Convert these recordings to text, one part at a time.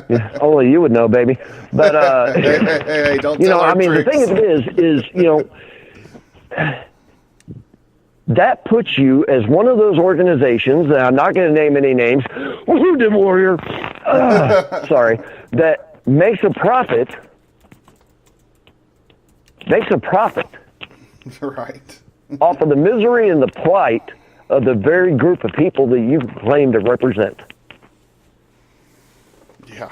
Yeah, only you would know, baby. But Hey, don't tell our the tricks. thing of it is that puts you as one of those organizations, and I'm not going to name any names, Wounded Warrior, sorry, that makes a profit Right. off of the misery and the plight of the very group of people that you claim to represent. Yeah.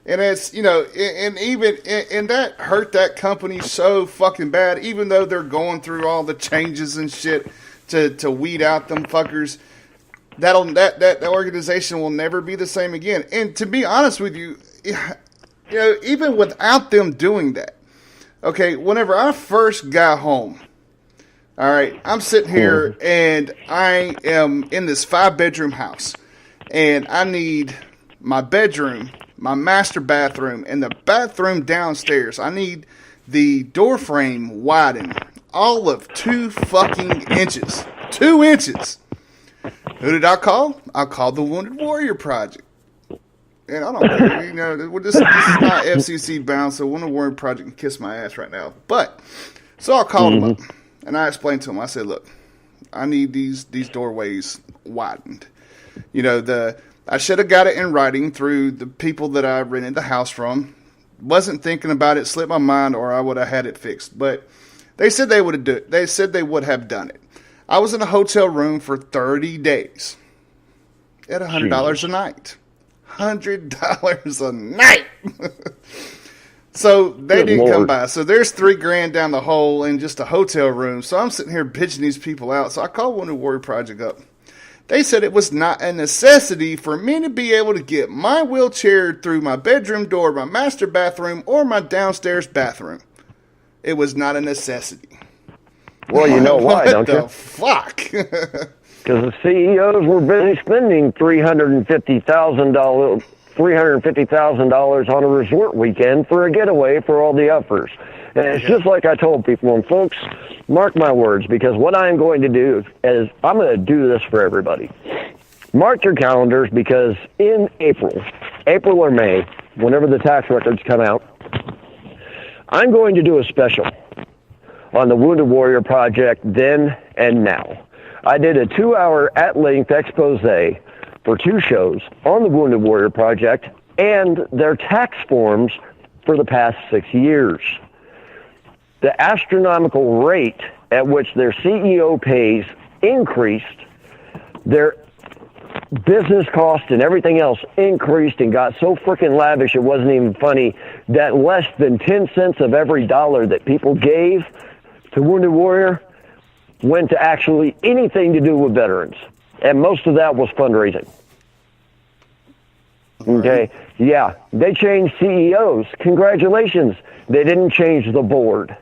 And it's, and even, and that hurt that company so fucking bad, even though they're going through all the changes and shit to weed out them fuckers. That organization will never be the same again. And to be honest with you, even without them doing that, okay, whenever I first got home, all right, I'm sitting here and I am in this 5-bedroom house, and I need my bedroom, my master bathroom, and the bathroom downstairs. I need the door frame widened all of 2 fucking inches. 2 inches. Who did I call? I called the Wounded Warrior Project. And I don't care, this is not FCC bound, so Wounded Warrior Project can kiss my ass right now. But, so I called them up, and I explained to them, I said, look, I need these doorways widened. I should have got it in writing through the people that I rented the house from. Wasn't thinking about it, slipped my mind, or I would have had it fixed. But they said they would have They said they would have done it. I was in a hotel room for 30 days at $100 a night. $100 a night. So they Good didn't Lord. come by. So there's $3,000 down the hole in just a hotel room. So I'm sitting here bitching these people out. So I called Wounded Warrior Project up. They said it was not a necessity for me to be able to get my wheelchair through my bedroom door, my master bathroom, or my downstairs bathroom. It was not a necessity. Well, you know why, don't you? What the fuck? Because the CEOs were busy spending $350,000 on a resort weekend for a getaway for all the uppers. And it's just like I told people, and folks, mark my words, because what I'm going to do is I'm going to do this for everybody. Mark your calendars, because in April or May, whenever the tax records come out, I'm going to do a special on the Wounded Warrior Project then and now. I did a 2-hour at-length expose for 2 shows on the Wounded Warrior Project and their tax forms for the past 6 years. The astronomical rate at which their CEO pays increased, their business cost and everything else increased and got so freaking lavish it wasn't even funny, that less than 10 cents of every dollar that people gave to Wounded Warrior went to actually anything to do with veterans. And most of that was fundraising. Okay, yeah, they changed CEOs. Congratulations. They didn't change the board.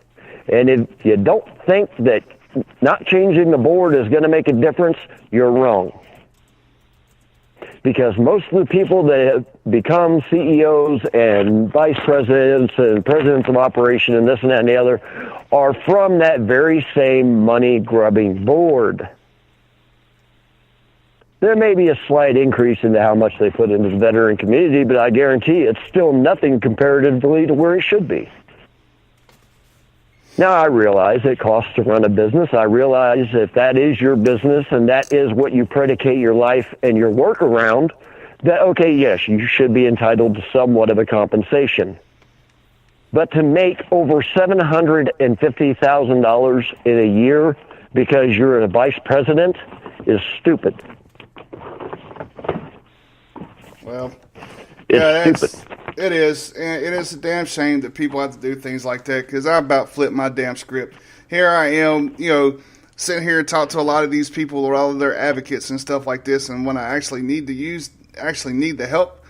And if you don't think that not changing the board is going to make a difference, you're wrong. Because most of the people that have become CEOs and vice presidents and presidents of operation and this and that and the other are from that very same money-grubbing board. There may be a slight increase into how much they put into the veteran community, but I guarantee it's still nothing comparatively to where it should be. Now, I realize it costs to run a business. I realize if that is your business and that is what you predicate your life and your work around, that, okay, yes, you should be entitled to somewhat of a compensation. But to make over $750,000 in a year because you're a vice president is stupid. Well, it's stupid. It is. And it is a damn shame that people have to do things like that, because I about flipped my damn script. Here I am, sitting here and talk to a lot of these people or all of their advocates and stuff like this, and when I actually need the help,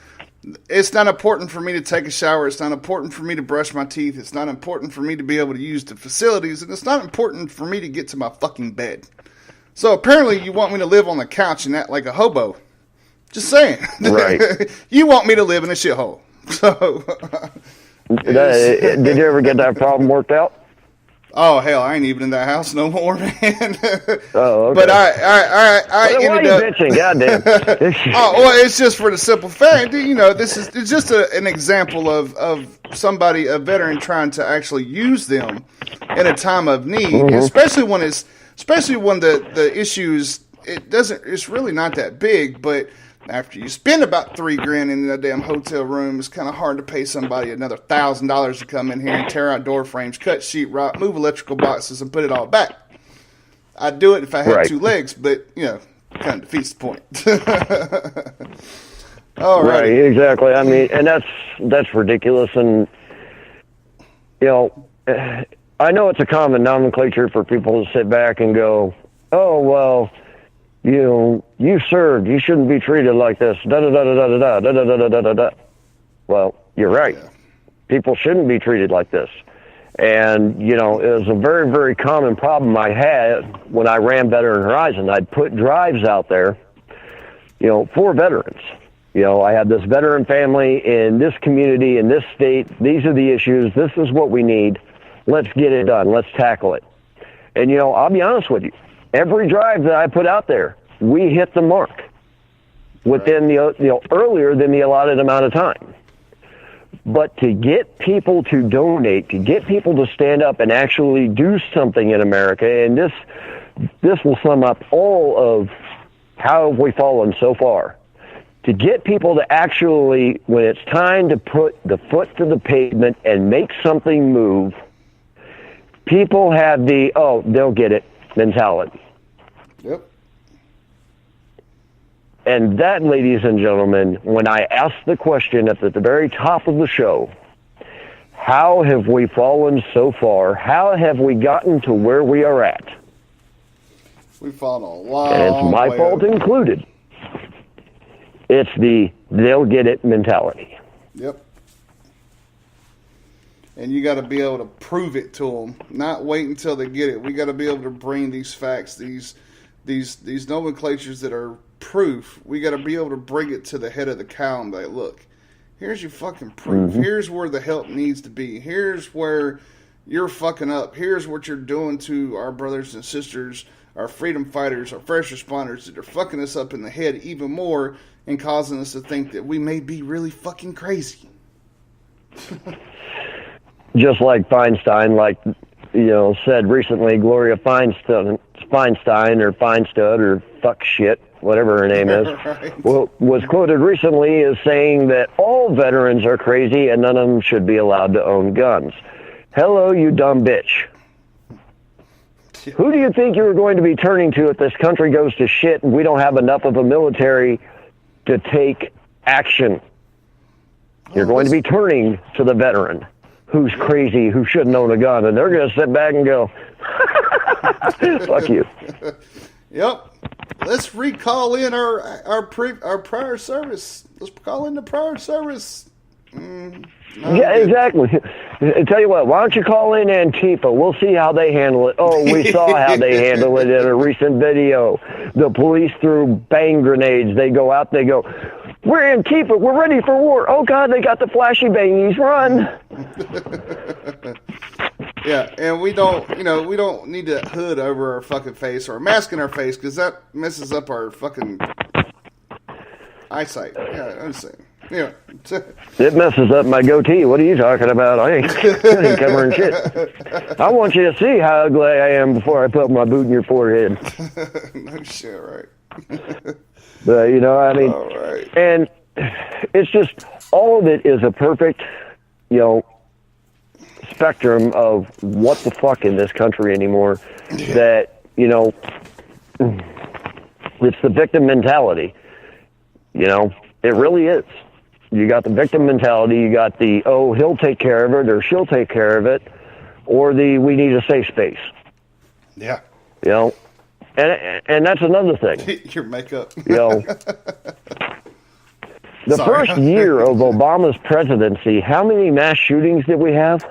it's not important for me to take a shower. It's not important for me to brush my teeth. It's not important for me to be able to use the facilities, and it's not important for me to get to my fucking bed. So apparently you want me to live on the couch and act like a hobo. Just saying. Right. You want me to live in a shithole. So, did you ever get that problem worked out? Oh hell, I ain't even in that house no more, man. Oh, okay. But I Why ended are up. you bitching? Goddamn. Oh well, it's just for the simple fact, you know, it's just an example of somebody, a veteran, trying to actually use them in a time of need, especially when the issues it's really not that big, but after you spend about $3,000 in that damn hotel room, it's kind of hard to pay somebody another $1,000 to come in here and tear out door frames, cut sheetrock, move electrical boxes, and put it all back. I'd do it if I had 2 legs, but you know, kind of defeats the point. Right, exactly. I mean, and that's ridiculous. And you know, I know it's a common nomenclature for people to sit back and go, "Oh well, you know, you served. You shouldn't be treated like this." Da da da da da da da da da da da da. Well, you're right. Yeah. People shouldn't be treated like this. And you know, it was a very, very common problem I had when I ran Veteran Horizon. I'd put drives out there, you know, for veterans. You know, I had this veteran family in this community, in this state. These are the issues. This is what we need. Let's get it done. Let's tackle it. And you know, I'll be honest with you. Every drive that I put out there, we hit the mark within earlier than the allotted amount of time. But to get people to donate, to get people to stand up and actually do something in America, and this will sum up all of how have we fallen so far. To get people to actually, when it's time to put the foot to the pavement and make something move, people have the, oh, they'll get it mentality. Yep. And that, ladies and gentlemen, when I asked the question at the very top of the show, how have we fallen so far? How have we gotten to where we are at? We've fallen a long and it's my fault included. It's the they'll get it mentality. Yep. And you got to be able to prove it to them, not wait until they get it. We got to be able to bring these facts, these nomenclatures that are proof. We got to be able to bring it to the head of the cow and be like, look, here's your fucking proof. Mm-hmm. Here's where the help needs to be. Here's where you're fucking up. Here's what you're doing to our brothers and sisters, our freedom fighters, our first responders that are fucking us up in the head even more and causing us to think that we may be really fucking crazy. Just like Feinstein, said recently, Gloria Feinstein or Feinstud or fuck shit, whatever her name is, right. Was quoted recently as saying that all veterans are crazy and none of them should be allowed to own guns. Hello, you dumb bitch. Who do you think you're going to be turning to if this country goes to shit and we don't have enough of a military to take action? You're going to be turning to the veteran who's crazy, who shouldn't own a gun, and they're going to sit back and go, fuck you. Yep. Let's recall in our prior service. Let's call in the prior service. Yeah, exactly. I tell you what, why don't you call in Antifa? We'll see how they handle it. Oh, we saw how they handle it in a recent video. The police threw bang grenades. They go out, they go, we're Antifa, we're ready for war. Oh, God, they got the flashy bangies, run. Yeah, and we don't need a hood over our fucking face or a mask in our face because that messes up our fucking eyesight. Yeah, I understand. Yeah. It messes up my goatee. What are you talking about? I ain't covering shit. I want you to see how ugly I am before I put my boot in your forehead. No shit, right. But, I mean, right. And it's just, all of it is a perfect, spectrum of what the fuck in this country anymore. Yeah. That, it's the victim mentality. It really is. You got the victim mentality, you got the, oh, he'll take care of it or she'll take care of it, or the we need a safe space. Yeah. And that's another thing. Your makeup. The first year of Obama's presidency, how many mass shootings did we have?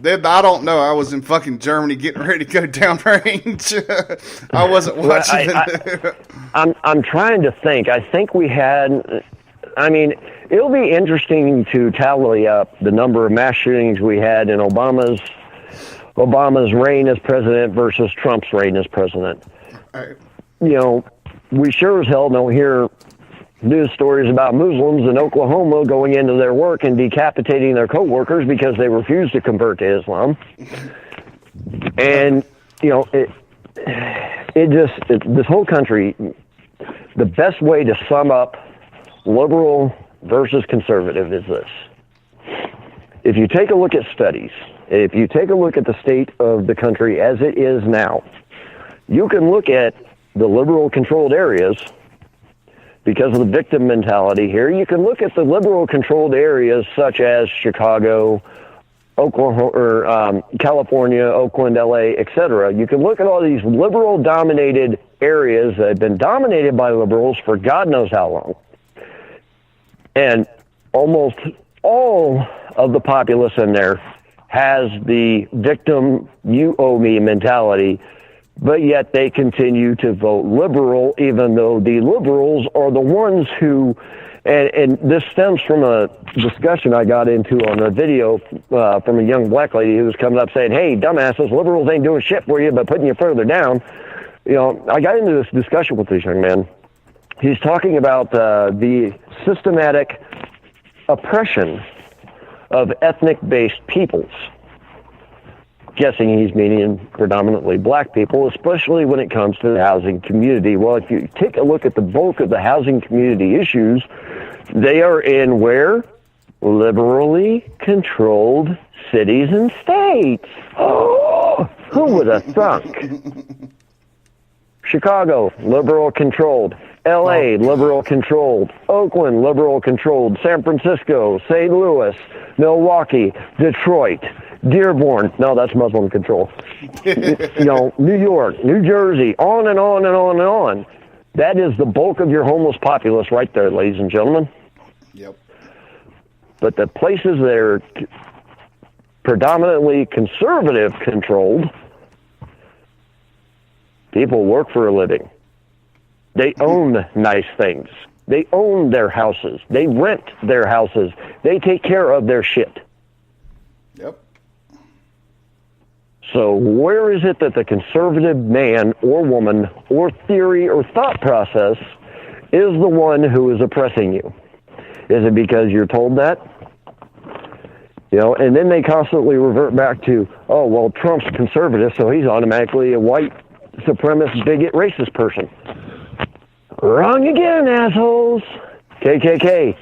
I don't know. I was in fucking Germany getting ready to go downrange. I wasn't watching it. I'm trying to think. I think we had... I mean, it'll be interesting to tally up the number of mass shootings we had in Obama's Obama's reign as president versus Trump's reign as president. Right. You know, we sure as hell don't hear news stories about Muslims in Oklahoma going into their work and decapitating their coworkers because they refuse to convert to Islam. And, you know, this whole country, the best way to sum up liberal versus conservative is this. If you take a look at studies, if you take a look at the state of the country as it is now, you can look at the liberal-controlled areas because of the victim mentality here. You can look at the liberal-controlled areas such as Chicago, Oklahoma, or California, Oakland, LA, etc. You can look at all these liberal-dominated areas that have been dominated by liberals for God knows how long. And almost all of the populace in there has the victim, you owe me mentality, but yet they continue to vote liberal, even though the liberals are the ones who, and this stems from a discussion I got into on a video from a young black lady who was coming up saying, hey, dumbasses, liberals ain't doing shit for you but putting you further down. You know, I got into this discussion with this young man. He's talking about the systematic oppression of ethnic-based peoples. Guessing he's meaning predominantly black people, especially when it comes to the housing community. Well, if you take a look at the bulk of the housing community issues, they are in where? Liberally controlled cities and states. Oh, who would have thunk? Chicago, liberal controlled. LA, liberal controlled. Oakland, liberal controlled. San Francisco, St. Louis, Milwaukee, Detroit, Dearborn. No, that's Muslim control. You know, New York, New Jersey, on and on and on and on. That is the bulk of your homeless populace right there, ladies and gentlemen. Yep. But the places that are predominantly conservative controlled, people work for a living. They own nice things. They own their houses. They rent their houses. They take care of their shit. Yep. So where is it that the conservative man or woman or theory or thought process is the one who is oppressing you? Is it because you're told that? You know, and then they constantly revert back to, oh, well, Trump's conservative, so he's automatically a white supremacist, bigot, racist person. Wrong again, assholes. KKK,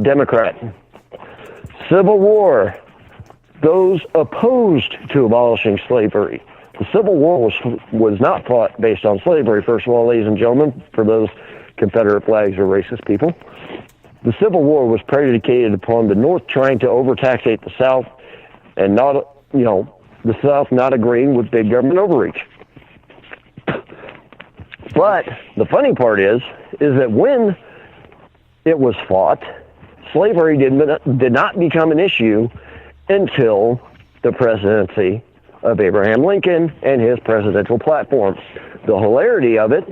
Democrat. Civil War, those opposed to abolishing slavery. The Civil War was not fought based on slavery, first of all, ladies and gentlemen, for those Confederate flags or racist people. The Civil War was predicated upon the North trying to overtaxate the South and not, you know, the South not agreeing with big government overreach. But the funny part is that when it was fought, slavery did not become an issue until the presidency of Abraham Lincoln and his presidential platform. The hilarity of it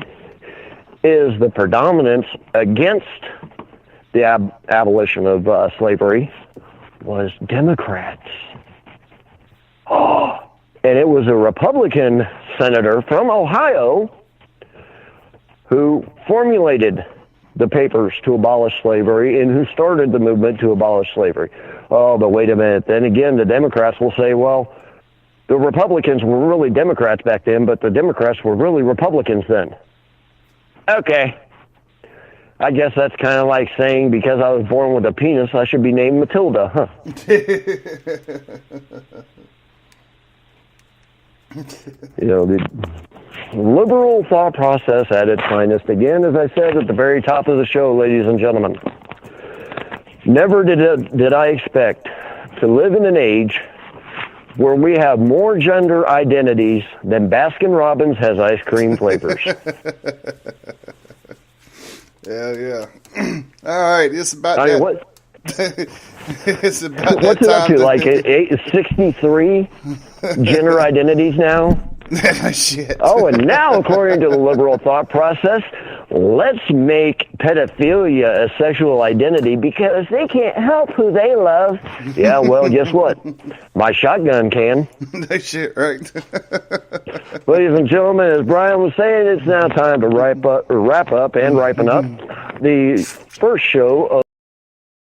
is the predominance against the abolition of slavery was Democrats. Oh, and it was a Republican senator from Ohio who formulated the papers to abolish slavery and who started the movement to abolish slavery. Oh, but wait a minute. Then again, the Democrats will say, well, the Republicans were really Democrats back then, but the Democrats were really Republicans then. Okay. I guess that's kind of like saying because I was born with a penis, I should be named Matilda, huh? You know, the liberal thought process at its finest. Again, as I said at the very top of the show, ladies and gentlemen, never did I expect to live in an age where we have more gender identities than Baskin-Robbins has ice cream flavors. Yeah. All right, it's about I mean, that. It's about what's that it up time to? Like 63 gender identities now? Shit. Oh, and now, according to the liberal thought process, let's make pedophilia a sexual identity because they can't help who they love. Yeah, well, guess what? My shotgun can. That shit, right? Ladies and gentlemen, as Brian was saying, it's now time to wrap up and ripen up the first show of